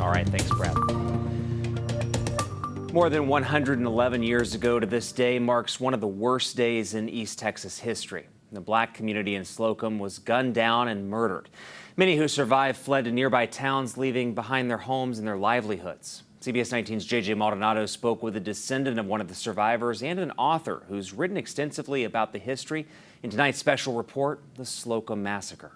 All right, thanks, Brad. More than 111 years ago to this day marks one of the worst days in East Texas history. The black community in Slocum was gunned down and murdered. Many who survived fled to nearby towns, leaving behind their homes and their livelihoods. CBS 19's J.J. Maldonado spoke with a descendant of one of the survivors and an author who's written extensively about the history in tonight's special report, The Slocum Massacre.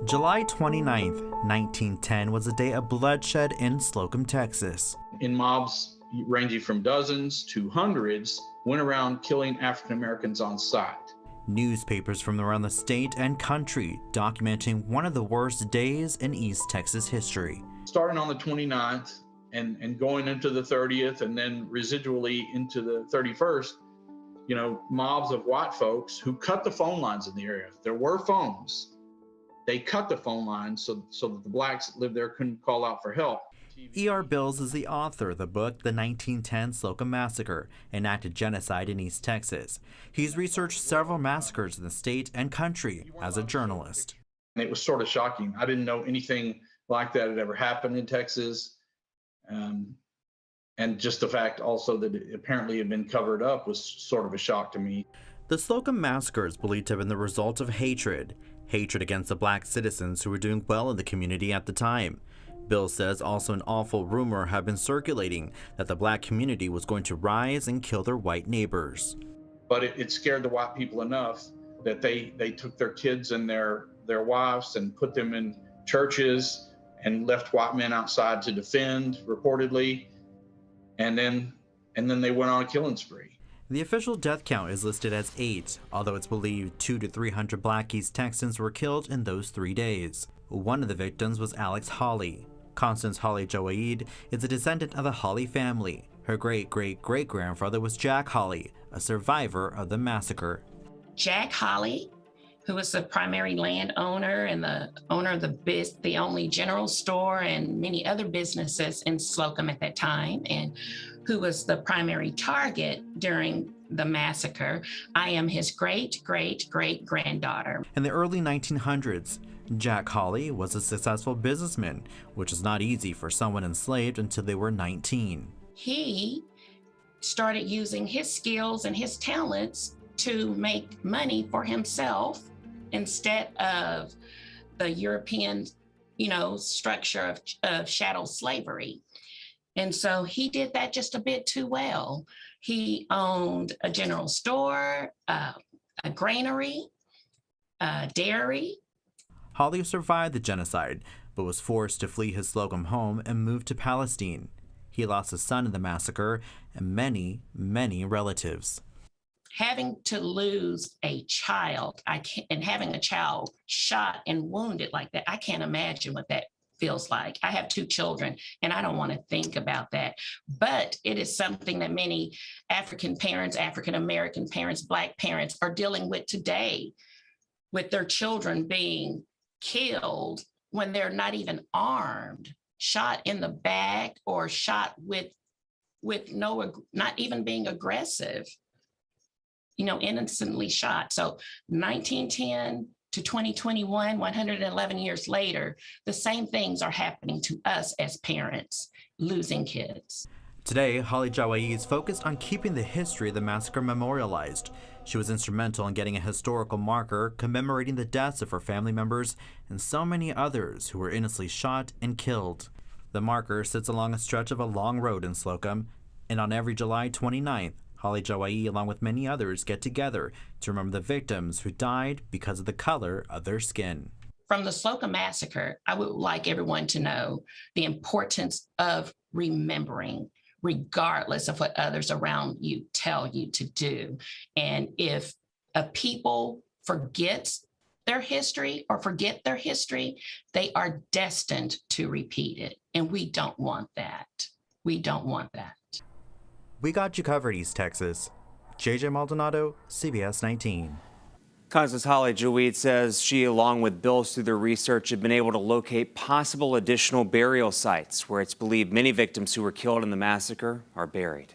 July 29th, 1910 was a day of bloodshed in Slocum, Texas. In mobs ranging from dozens to hundreds went around killing African Americans on sight. Newspapers from around the state and country documenting one of the worst days in East Texas history. Starting on the 29th and going into the 30th and then residually into the 31st, mobs of white folks who cut the phone lines in the area. There were phones. They cut the phone lines so that the blacks that lived there couldn't call out for help. E.R. Bills is the author of the book, The 1910 Slocum Massacre, enacted genocide in East Texas. He's researched several massacres in the state and country as a journalist. It was sort of shocking. I didn't know anything like that had ever happened in Texas. And just the fact also that it apparently had been covered up was sort of a shock to me. The Slocum Massacre is believed to have been the result of hatred against the black citizens who were doing well in the community at the time. Bill says also an awful rumor had been circulating that the black community was going to rise and kill their white neighbors. But it scared the white people enough that they took their kids and their wives and put them in churches and left white men outside to defend, reportedly, and then they went on a killing spree. The official death count is listed as 8, although it's believed 200 to 300 black East Texans were killed in those 3 days. One of the victims was Alex Hawley. Constance Hawley Joaid is a descendant of the Hawley family. Her great-great-great-grandfather was Jack Hawley, a survivor of the massacre. Jack Hawley, who was the primary landowner and the owner of the only general store and many other businesses in Slocum at that time, and who was the primary target during the massacre. I am his great-great-great-granddaughter. In the early 1900s, Jack Hawley was a successful businessman, which is not easy for someone enslaved until they were 19. He started using his skills and his talents to make money for himself instead of the European, structure of chattel slavery. And so he did that just a bit too well. He owned a general store, a granary, a dairy. Hawley survived the genocide, but was forced to flee his Slocum home and move to Palestine. He lost a son in the massacre and many, many relatives. Having to lose a child and having a child shot and wounded like that, I can't imagine what that feels like. I have 2 children and I don't want to think about that. But it is something that many African parents, African American parents, black parents are dealing with today, with their children being killed when they're not even armed, shot in the back or shot with not even being aggressive, innocently shot. So 1910 to 2021, 111 years later, the same things are happening to us as parents, losing kids. Today, Hawley Joaid is focused on keeping the history of the massacre memorialized. She was instrumental in getting a historical marker commemorating the deaths of her family members and so many others who were innocently shot and killed. The marker sits along a stretch of a long road in Slocum, and on every July 29th, Hawley Joaid, along with many others, get together to remember the victims who died because of the color of their skin. From the Slocum Massacre, I would like everyone to know the importance of remembering, regardless of what others around you tell you to do. And if a people forget their history, they are destined to repeat it. And we don't want that. We don't want that. We got you covered, East Texas. J.J. Maldonado, CBS 19. Constance Hawley Joaid says she, along with Bills through their research, have been able to locate possible additional burial sites where it's believed many victims who were killed in the massacre are buried.